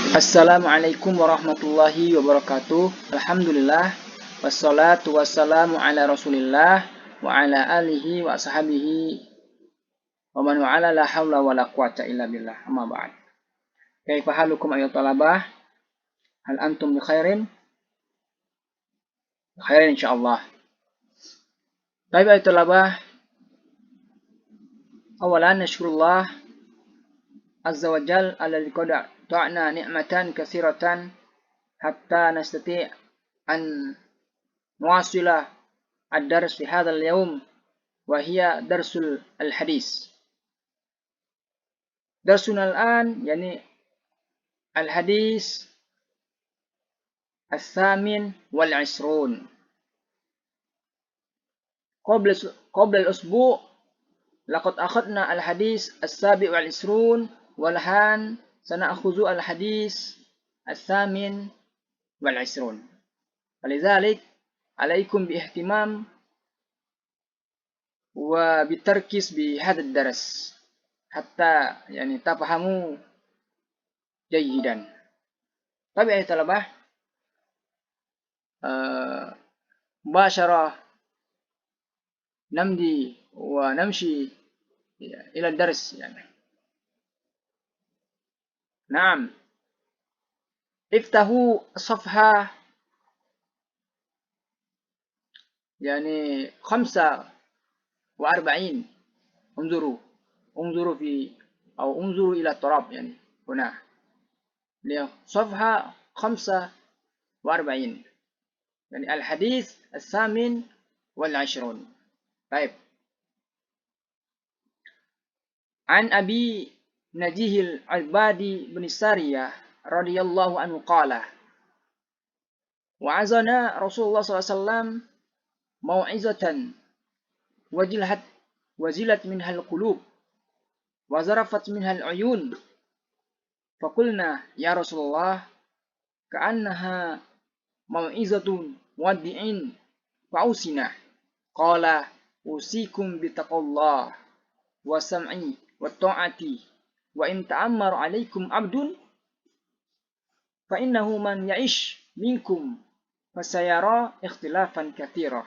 Assalamualaikum warahmatullahi wabarakatuh. Alhamdulillah. Wassalatu wassalamu ala rasulillah wa ala alihi wa ashabihi wa man wa'ala la hawla wa la quwata illa billah. Amma ba'd. Kaifa halukum ayyuhat talabah? Hal antum bi khairin? Khairin insyaallah. Baik ayyuhat talabah. Awalan nashkurullah azza wa jal ala liqad ta'na ni'matan katsiratan hatta nastati' an nuwasila ad-dars fi hadzal yawm wa hiya darsul al-hadis. Darsuna al-an yani al-hadis al-thamin wal-'ishrun. Qabla al-usbu' laqad akhadna al-hadis as-sabi' wal-'ishrun wal-han sana'khudhu al-hadis al-thamin wal-'ishrun. Falidzalik alaikum bi-ihtimam wa bitarkis bi hadha ad-dars hatta yani tafahamu jayidan. Tapi ayat talabah mubashara namdi wa namshi ila ad-dars yani. Naam. Iftahu as-safha يعني 45 انظروا في أو انظروا إلى التراب يعني هنا صفحة 45 يعني الحديث الثامن والعشرون. طيب. عن أبي نجيه العبادي بن السارية رضي الله عنه قال وعظنا رسول الله صلى الله عليه وسلم موعظة وزلت منها القلوب وزرفت منها العيون فقلنا يا رسول الله كأنها موعظة مودع فأوصنا قال أوصيكم بتقوى الله والسمع والطاعة وإن تأمر عليكم عبد فإنه من يعيش منكم فسيرى اختلافا كثيرا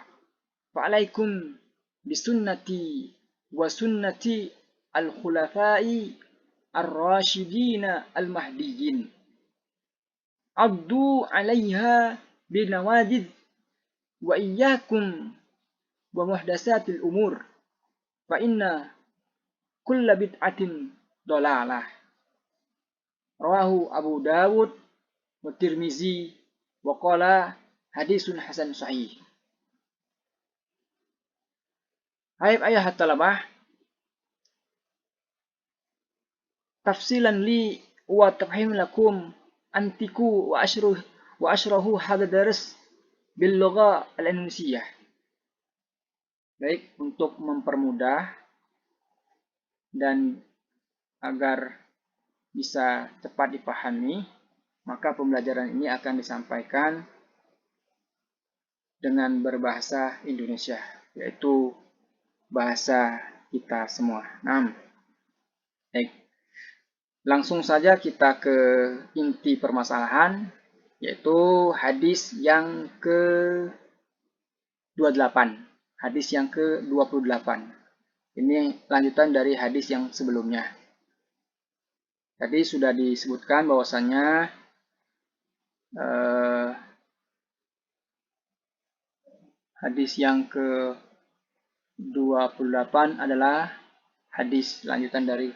فعليكم بسنتي وسنة الخلفاء الراشدين المهديين عضوا عليها بالنواجذ وإياكم ومحدثات الأمور فإن كل بدعة ضلالة. رواه أبو داود والترمذي وقال حديث حسن صحيح. Hai ayat talabah, tafsilan li wa tafhim lakum antiku wa ashrahu hadha dars bil lugha al-Indonesiyah. Baik, untuk mempermudah dan agar bisa cepat dipahami, maka pembelajaran ini akan disampaikan dengan berbahasa Indonesia, yaitu bahasa kita semua. Baik. Langsung saja kita ke inti permasalahan, yaitu hadis yang ke-28. Hadis yang ke-28. Ini lanjutan dari hadis yang sebelumnya. Tadi sudah disebutkan bahwasanya hadis yang ke-28 adalah hadis lanjutan dari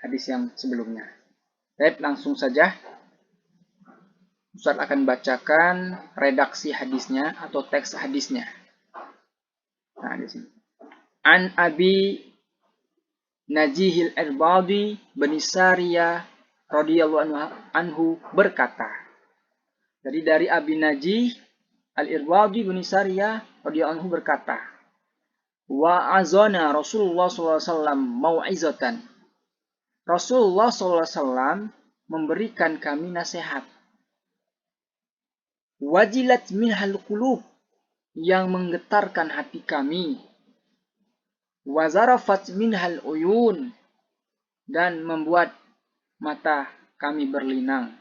hadis yang sebelumnya. Baik, langsung saja. Ustaz akan bacakan redaksi hadisnya atau teks hadisnya. Nah, di sini. An Abi Najihil Irbadi bin Sariyah radhiyallahu anhu berkata. Jadi dari Abi Najih Al-Irbadi bin Sariyah radhiyallahu anhu berkata, wa azana Rasulullah SAW mau'izatan. Rasulullah SAW memberikan kami nasihat. Wajilat minhal qulub, yang menggetarkan hati kami. Wazarafat minhal uyun, dan membuat mata kami berlinang.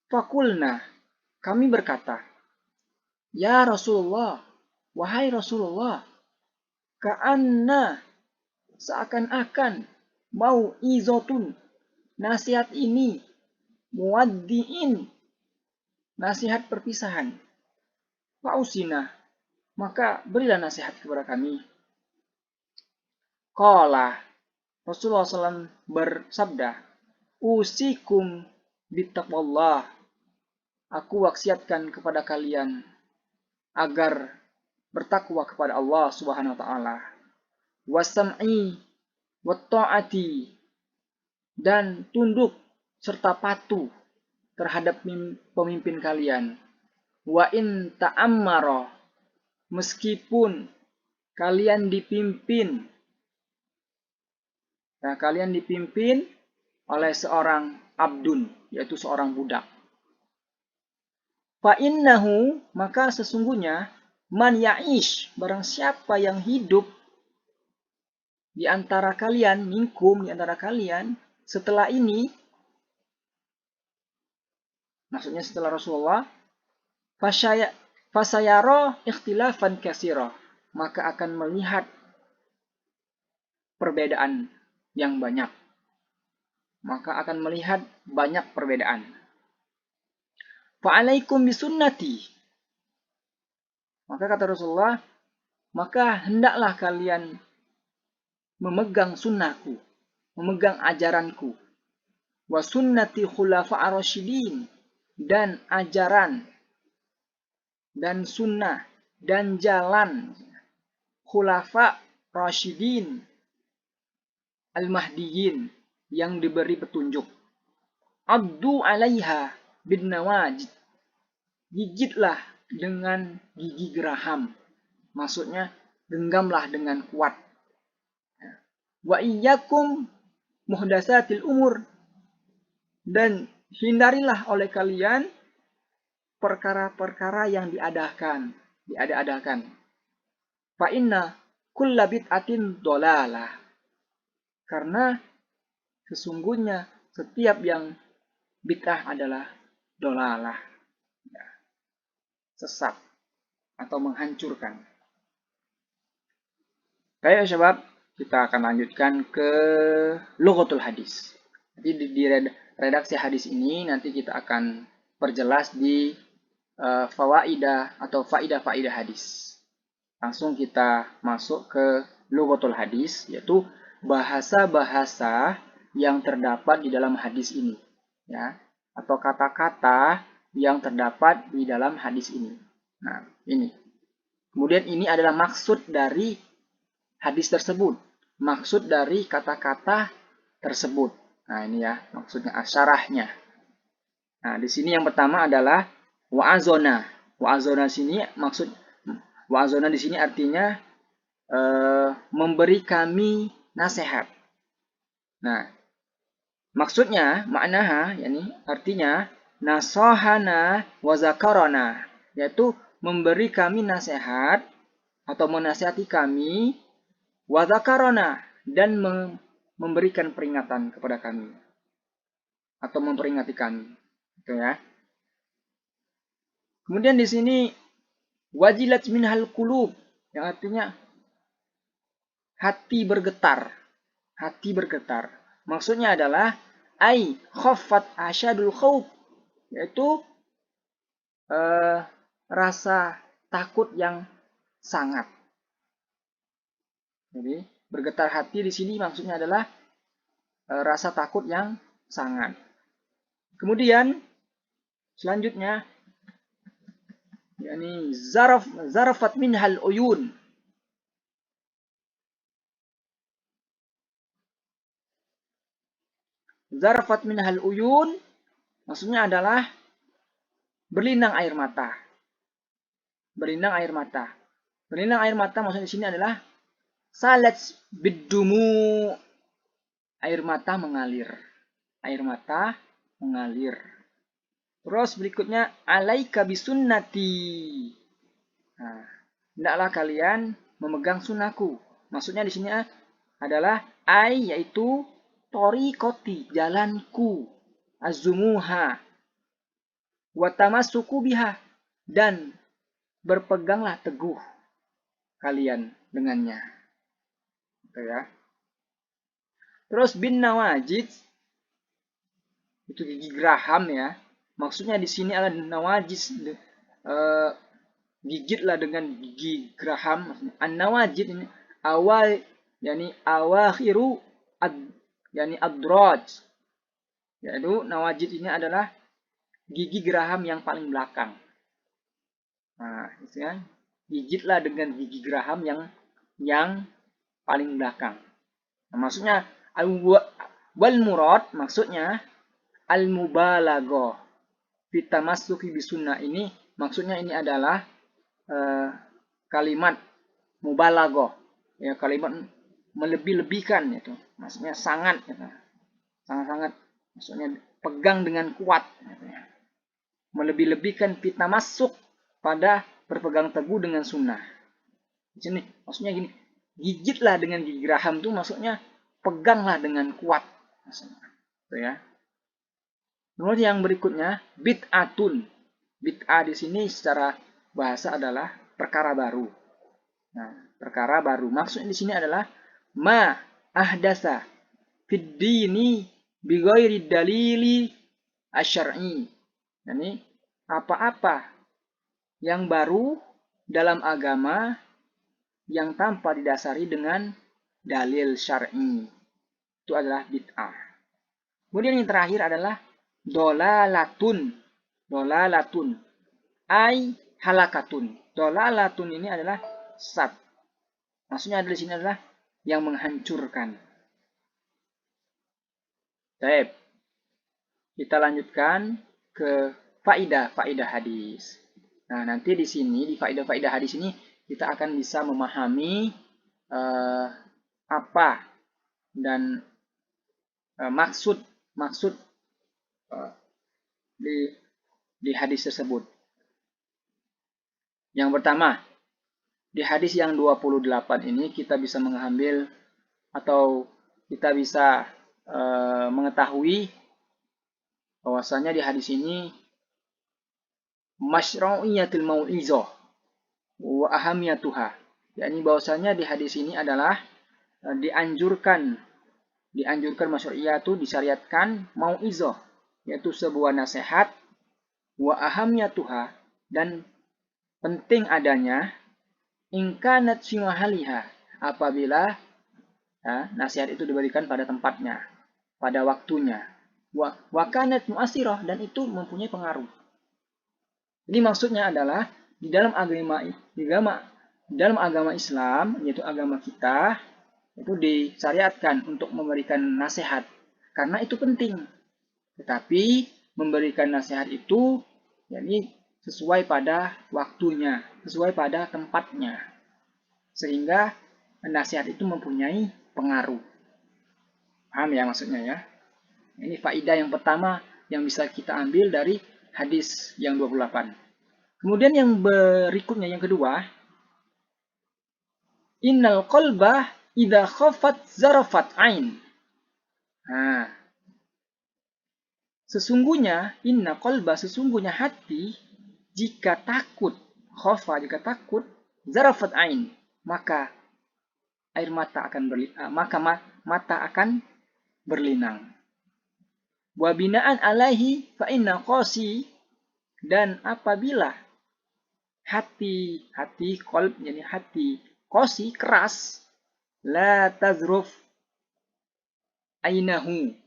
Fakulna, kami berkata, ya Rasulullah, wahai Rasulullah, ka'anna, seakan-akan, mau izotun, nasihat ini, muaddiin, nasihat perpisahan. Fausina, maka berilah nasihat kepada kami. Qala, Rasulullah SAW bersabda, usikum bittaqwallah, aku wasiatkan kepada kalian agar bertakwa kepada Allah Subhanahu wa taala. Wasam'i wat ta'ati, dan tunduk serta patuh terhadap pemimpin kalian. Wa in ta'ammara, meskipun kalian dipimpin, nah, kalian dipimpin oleh seorang abdun, yaitu seorang budak. Fa innahu, maka sesungguhnya, man ya'ish, barang siapa yang hidup di antara kalian, minkum, di antara kalian, setelah ini, maksudnya setelah Rasulullah, fasayara ikhtilafan katsira, maka akan melihat perbedaan yang banyak. Maka akan melihat banyak perbedaan. Fa'alaikum bisunnati, maka kata Rasulullah, maka hendaklah kalian memegang sunnahku, memegang ajaranku. Wa sunnati khulafa' ar-rasyidin, dan ajaran dan sunnah dan jalan khulafa' rasyidin al-mahdiyin, yang diberi petunjuk. Addu 'alaiha bin nawajid, gigitlah dengan gigi geraham, maksudnya genggamlah dengan kuat. Wa iyyakum muhdatsatil umur, dan hindarilah oleh kalian perkara-perkara yang diada-adakan. Fa inna kulla bid'atin dolalah, karena sesungguhnya setiap yang bid'ah adalah dolalah, sesat atau menghancurkan. Baik sahabat, kita akan lanjutkan ke lughatul hadis. Jadi di redaksi hadis ini nanti kita akan perjelas di fawaidah atau faidah-faidah hadis. Langsung kita masuk ke lughatul hadis, yaitu bahasa-bahasa yang terdapat di dalam hadis ini, ya, atau kata-kata yang terdapat di dalam hadis ini. Nah, ini. Kemudian ini adalah maksud dari hadis tersebut, maksud dari kata-kata tersebut. Nah, ini ya, maksudnya asyarahnya. Nah, di sini yang pertama adalah wa'azona. Wa'azona sini maksud wa'azona di sini artinya memberi kami nasihat. Nah, maksudnya maknaha, yakni artinya nasohana wa zakarona, yaitu memberi kami nasihat atau menasihati kami, wa zakarona, dan memberikan peringatan kepada kami atau memperingati kami. Itu ya. Kemudian di sini wajilat minhal qulub, yang artinya hati bergetar. Hati bergetar. Maksudnya adalah ai khaffat asyadul khauf, yaitu rasa takut yang sangat. Jadi bergetar hati di sini maksudnya adalah rasa takut yang sangat. Kemudian selanjutnya, yakni zarafat minhal uyun. Zarafat minhal uyun maksudnya adalah berlinang air mata. Berlinang air mata. Berlinang air mata maksudnya di sini adalah salat bidumu, air mata mengalir. Air mata mengalir. Terus berikutnya alaika bisunnati. Nah, hendaklah kalian memegang sunnahku. Maksudnya di sini adalah yaitu toriqoti, jalanku, azumuha, wa tamassuku biha, dan berpeganglah teguh kalian dengannya. Gitu ya. Terus bin nawajid itu gigi geraham ya. Maksudnya di sini adalah nawajid, gigitlah dengan gigi geraham. An-nawajid ini awal, yani awakhiru ad, yani adraj. Yaitu nawajid ini adalah gigi geraham yang paling belakang. Nah, istilahnya gigitlah dengan gigi geraham yang paling belakang. Nah, maksudnya wal murad, maksudnya al mubalaghah fitamassuki bisunnah ini, maksudnya ini adalah kalimat mubalaghah, ya, kalimat melebih-lebihkan itu. Maksudnya sangat gitu. Sangat-sangat, maksudnya pegang dengan kuat gitu ya. Melebih-lebihkan fitamassuk pada berpegang teguh dengan sunnah. Di sini maksudnya gini, gigitlah dengan gigi geraham itu maksudnya peganglah dengan kuat. Gitu ya. Kemudian yang berikutnya bid'atun. Bid'ah di sini secara bahasa adalah perkara baru. Nah, perkara baru. Maksudnya di sini adalah ma ahdasa fid dini bi ghairi dalili asy'ari. Yani apa-apa yang baru dalam agama yang tanpa didasari dengan dalil syar'i. Itu adalah bid'ah. Kemudian yang terakhir adalah dolalatun. Dolalatun. Ai halakatun. Dolalatun ini adalah sesat. Maksudnya di sini adalah yang menghancurkan. Baik. Kita lanjutkan ke faidah hadis. Nah, nanti di sini di faidah hadis ini kita akan bisa memahami apa dan maksud di hadis tersebut. Yang pertama, di hadis yang 28 ini kita bisa mengambil atau kita bisa mengetahui bahwasanya di hadis ini masyru'iyatul mau'izah wa ahamiyatuha. yakni bahwasanya di hadis ini adalah dianjurkan masyru'iyah itu disyariatkan mau'izah, yaitu sebuah nasihat, wa ahamiyatuha, dan penting adanya, ingkanat fi mahaliha, apabila nasihat itu diberikan pada tempatnya, pada waktunya, wa kanat mu'asirah, dan itu mempunyai pengaruh. Jadi maksudnya adalah di dalam agama Islam, yaitu agama kita, itu disyariatkan untuk memberikan nasihat karena itu penting. Tetapi memberikan nasihat itu yakni sesuai pada waktunya, sesuai pada tempatnya, sehingga nasihat itu mempunyai pengaruh. Paham ya maksudnya ya? Ini faidah yang pertama yang bisa kita ambil dari hadis yang 28. Kemudian yang berikutnya, yang kedua, innal qalba idza khafat zarafat ain. Nah, sesungguhnya sesungguhnya hati jika takut, khafa jika takut, zarafat ain, maka air mata akan mata akan berlinang. Wa bina'an alaihi fa inna qasi, dan apabila hati qalb, yani hati qasi, keras, la tazruf ainuhu,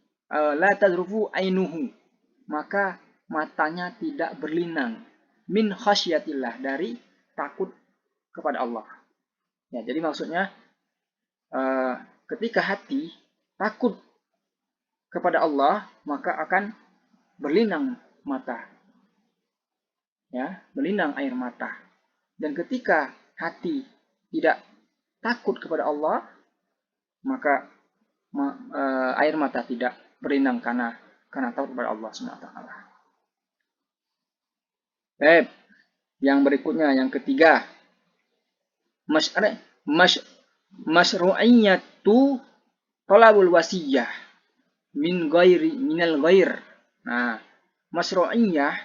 maka matanya tidak berlinang, min khasyatillah, dari takut kepada Allah. Ya, jadi maksudnya ketika hati takut kepada Allah, maka akan berlinang mata. Ya, berlinang air mata. Dan ketika hati tidak takut kepada Allah, maka air mata tidak berlinang karena takut kepada Allah SWT. Baik, yang berikutnya, yang ketiga, masyru'iyatu talabul wasiyah minal ghair. Nah, masyru'iyah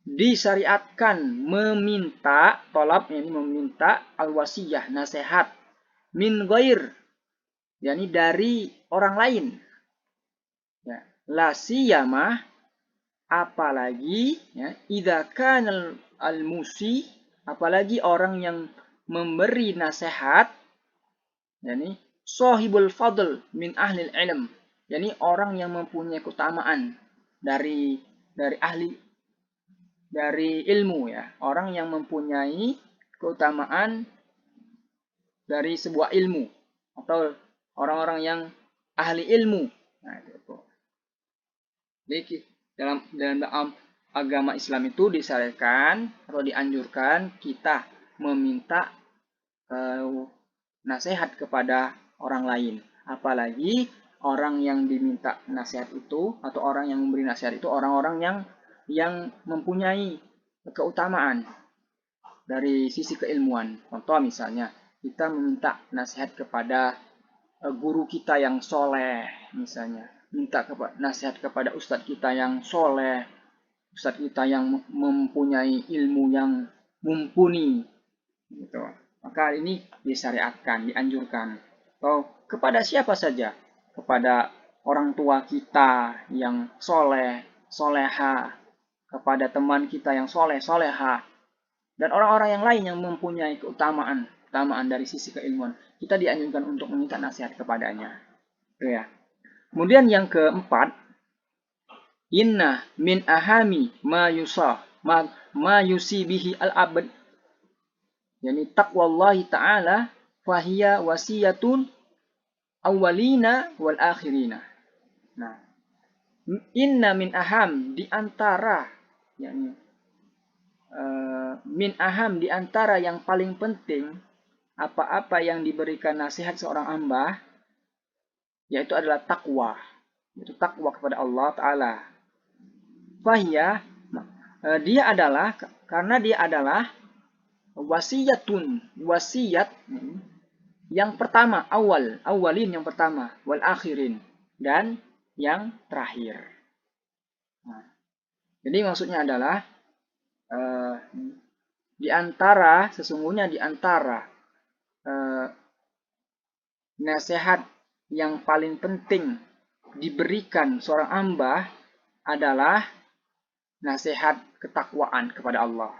disyariatkan meminta tolab, yakni meminta al-wasiyah, nasihat min ghair, yakni dari orang lain. Ya, la siyama, apalagi ya, idza kana al-musi, apalagi orang yang memberi nasihat, yakni sahibul fadl min ahli ilm, yakni orang yang mempunyai keutamaan dari ahli dari ilmu ya, orang yang mempunyai keutamaan dari sebuah ilmu atau orang-orang yang ahli ilmu. Nah, itu. Jadi dalam agama Islam itu disyariatkan atau dianjurkan kita meminta nasihat kepada orang lain. Apalagi orang yang diminta nasihat itu atau orang yang memberi nasihat itu orang-orang yang mempunyai keutamaan dari sisi keilmuan. Contoh misalnya kita meminta nasihat kepada guru kita yang soleh, misalnya minta nasihat kepada ustadz kita yang soleh, ustadz kita yang mempunyai ilmu yang mumpuni, gitu. Maka ini disyariatkan, dianjurkan. Atau kepada siapa saja, kepada orang tua kita yang soleh, soleha, kepada teman kita yang soleh, soleha, dan orang-orang yang lain yang mempunyai keutamaan dari sisi keilmuan, kita dianjurkan untuk meminta nasihat kepadanya. Ya. Kemudian yang keempat, inna min ahami ma yusibihi al-abd, yakni taqwallahi ta'ala fahiya wasiyatun awwalina wal akhirina. Nah, inna min aham, di antara, yakni min aham, di antara yang paling penting apa-apa yang diberikan nasihat seorang hamba, yaitu adalah takwa, yaitu takwa kepada Allah Ta'ala. Fahiyah, dia adalah, karena dia adalah wasiyatun, wasiat yang pertama, awalin yang pertama, wal akhirin, dan yang terakhir. Nah, jadi maksudnya adalah sesungguhnya di antara nasihat yang paling penting diberikan seorang hamba adalah nasihat ketakwaan kepada Allah.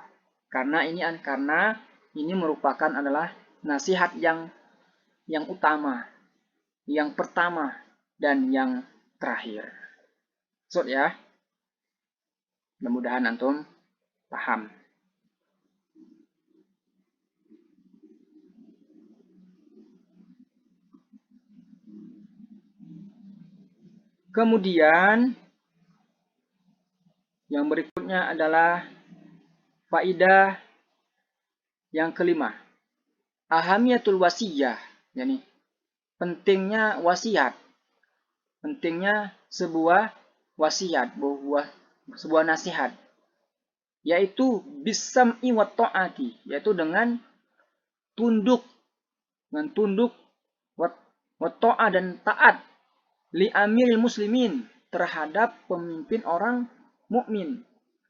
Karena ini merupakan adalah nasihat yang utama, yang pertama, dan yang terakhir. Maksud ya, mudah-mudahan antum paham. Kemudian yang berikutnya adalah faidah yang kelima, ahamiyatul wasiyah, yakni pentingnya wasiat, pentingnya sebuah wasiat, sebuah nasihat, yaitu bisam'i wa ta'ati, yaitu dengan tunduk wa ta'ah dan taat li amiril muslimin, terhadap pemimpin orang mukmin,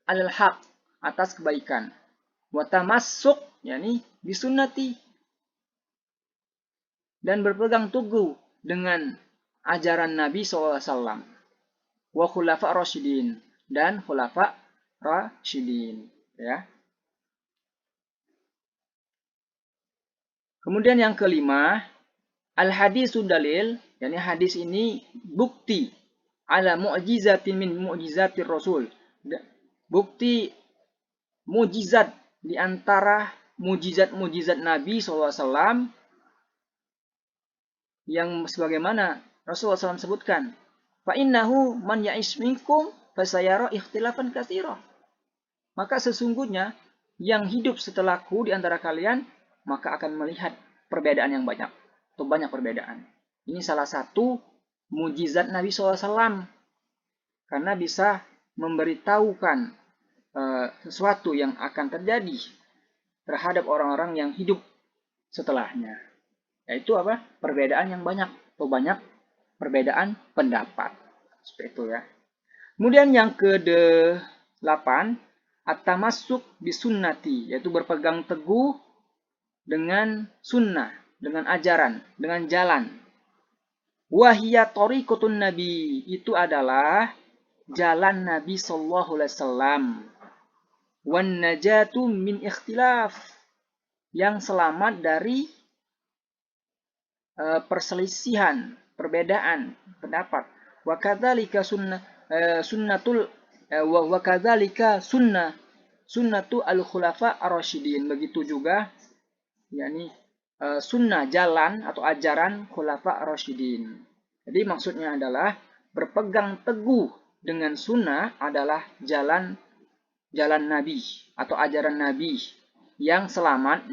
alal haq, atas kebaikan, wa tamassuk, yakni bisunnati, dan berpegang teguh dengan ajaran Nabi SAW, wa khulafa rasyidin, dan khulafa rasyidin, ya. Kemudian yang kelima, al hadisu dalil, yakni hadis ini bukti ala mu'jizatin min mu'jizatir rasul, bukti mujizat di antara mujizat-mujizat Nabi SAW, yang sebagaimana Rasulullah SAW sebutkan, fa innahu man ya'ish minkum fasayara ikhtilafan katsira, maka sesungguhnya yang hidup setelahku di antara kalian maka akan melihat perbedaan yang banyak, atau banyak perbedaan. Ini salah satu mujizat Nabi SAW, karena bisa memberitahukan sesuatu yang akan terjadi terhadap orang-orang yang hidup setelahnya, yaitu apa? Perbedaan yang banyak, atau banyak perbedaan pendapat, seperti itu ya. Kemudian yang ke-8, at-tamassuk bisunnati, yaitu berpegang teguh dengan sunnah, dengan ajaran, dengan jalan. Wahiyya thariqatun nabi, itu adalah jalan Nabi sallallahu alaihi wasallam. Wan najatu min ikhtilaf, yang selamat dari perselisihan, perbedaan pendapat. Wa kadzalika sunnatu al-khulafa ar-rasyidin. Begitu juga yakni sunnah, jalan atau ajaran khulafa ar-rasyidin. Jadi maksudnya adalah berpegang teguh dengan sunnah adalah jalan Nabi atau ajaran Nabi yang selamat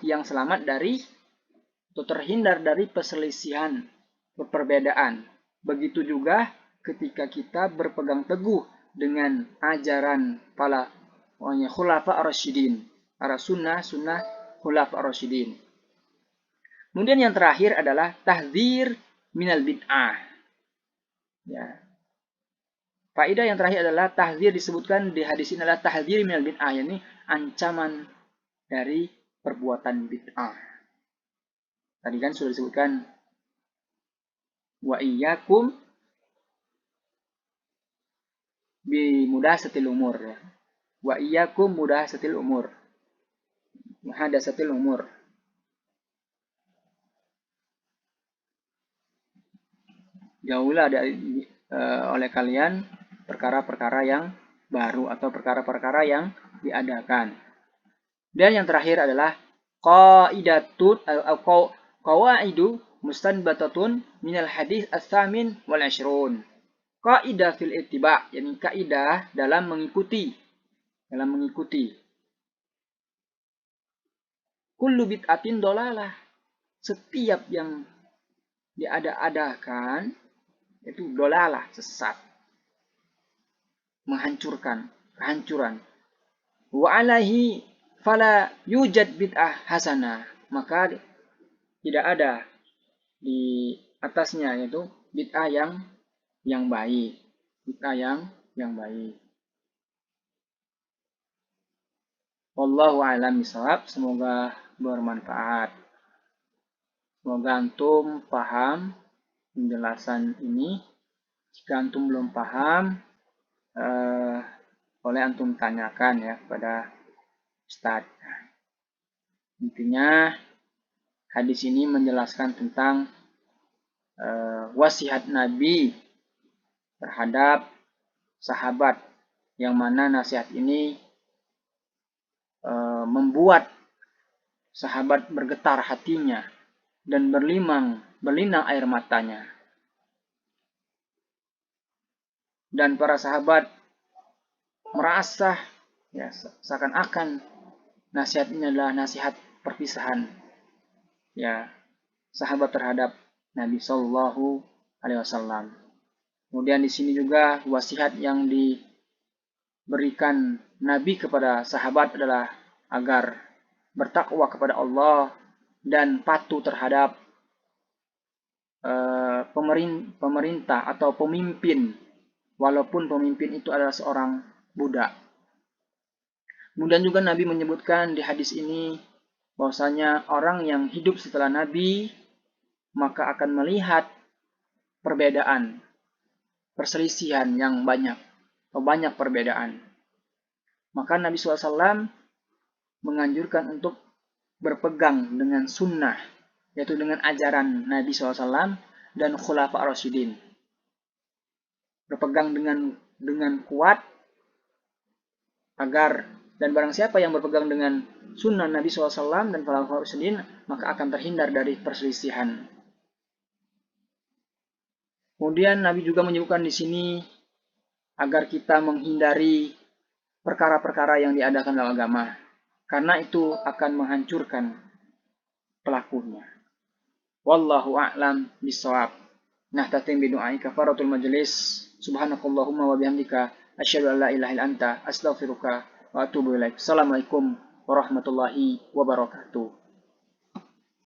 yang selamat dari atau terhindar dari perselisihan, perbedaan. Begitu juga ketika kita berpegang teguh dengan ajaran para khulafa ar-rasyidin, para sunnah khulafa ar-rasyidin. Kemudian yang terakhir adalah tahdzir minal bid'ah. Ya. Faedah yang terakhir adalah tahdzir, disebutkan di hadis ini adalah tahdzir minal bid'ah, yakni ancaman dari perbuatan bid'ah. Tadi kan sudah disebutkan wa iyyakum bi mudasatil umur, ya. Wa iyyakum mudasatil umur. Muhadasatil umur. Jauhlah oleh kalian perkara-perkara yang baru atau perkara-perkara yang diadakan. Dan yang terakhir adalah qawaidu mustanbatatun minal hadis as-samin wal 'ashrun. Kaidah fil ittiba', yakni kaidah dalam mengikuti. Kullu bid'atin dolalah. Setiap yang diada-adakan itu dolalah, sesat, menghancurkan, kehancuran. Wa alaihi fala yujad bid'ah hasanah, maka tidak ada di atasnya yaitu bid'ah yang baik, bid'ah yang baik. Wallahu a'lam bishawab. Semoga bermanfaat. Semoga antum paham penjelasan ini. Jika antum belum paham, boleh antum tanyakan ya kepada Ustadz. Intinya hadis ini menjelaskan tentang wasiat Nabi terhadap sahabat, yang mana nasihat ini membuat sahabat bergetar hatinya dan berlinang air matanya. Dan para sahabat merasa ya seakan-akan nasihat ini adalah nasihat perpisahan ya sahabat terhadap Nabi Shallallahu Alaihi Wasallam. Kemudian di sini juga wasiat yang diberikan Nabi kepada sahabat adalah agar bertakwa kepada Allah dan patuh terhadap pemerintah atau pemimpin, walaupun pemimpin itu adalah seorang budak. Kemudian juga Nabi menyebutkan di hadis ini bahwasanya orang yang hidup setelah Nabi maka akan melihat perbedaan, perselisihan yang banyak, atau banyak perbedaan. Maka Nabi SAW menganjurkan untuk berpegang dengan sunnah, yaitu dengan ajaran Nabi SAW dan khulafa ar-rasyidin. Berpegang dengan kuat agar, dan barang siapa yang berpegang dengan sunnah Nabi SAW dan khulafa ar-rasyidin maka akan terhindar dari perselisihan. Kemudian Nabi juga menyebutkan di sini agar kita menghindari perkara-perkara yang diadakan dalam agama, karena itu akan menghancurkan pelakunya. Wallahu a'lam bishawab. Nah, tatim bidu'ai kafaratul majlis. Subhanakallahumma wa bihamdika asyhadu an la ilaha illa anta astaghfiruka wa atubu ilaik. Assalamualaikum warahmatullahi wabarakatuh.